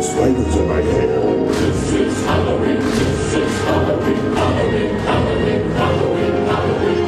spiders in my hair. This is Halloween, this is Halloween, Halloween, Halloween, Halloween, Halloween.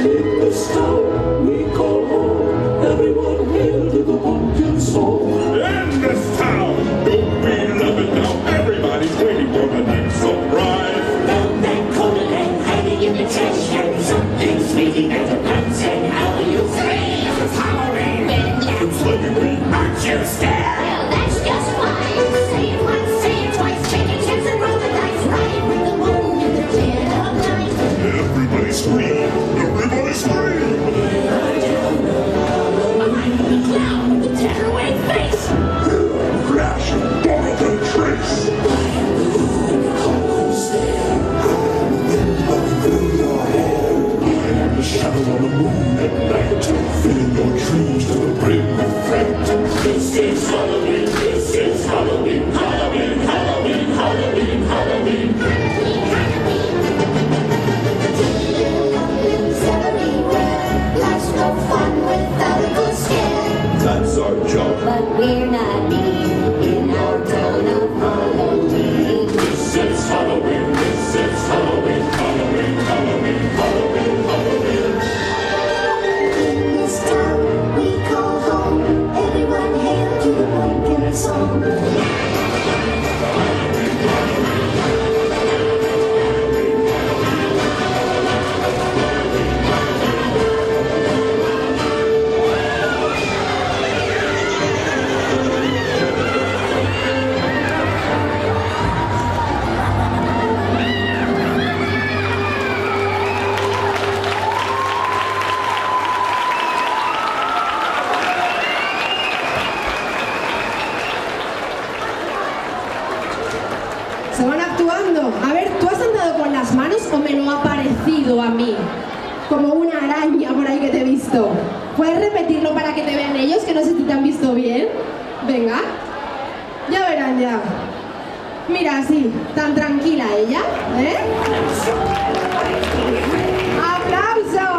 In this town we call home, everyone hail to the pumpkin soul. In this town, don't we love it now? Everybody's waiting for the next surprise. Dumb and cold and hiding in the trash can. Something's making at the pants and how you scream. It's Halloween. It's legendary. Aren't you scared? Well, that's just fine. Say it once, say it twice. Take a chance and roll the dice. Ride with the moon in the dead of night. Everybody scream! Everybody scream! I'm the clown with the tearaway face. Crash and follow the trace. I am the moon in the cold stare. Blowing through your hair. I am the shadow on the moon at night, filling your dreams to the brim with fright. This is Halloween, this is Halloween, Halloween, Halloween, Halloween, Halloween. Life's no fun without a good scare. That's our job. But we're not in our town of Halloween. This is Halloween, this is Halloween, Halloween, Halloween, Halloween, Halloween. In this town we call home, everyone hail to the pumpkin song. Se van actuando. A ver, ¿tú has andado con las manos o me lo ha parecido a mí? Como una araña por ahí que te he visto. ¿Puedes repetirlo para que te vean ellos, que no sé si te han visto bien? Venga. Ya verán ya. Mira, así, tan tranquila ella, ¿eh? ¡Aplausos!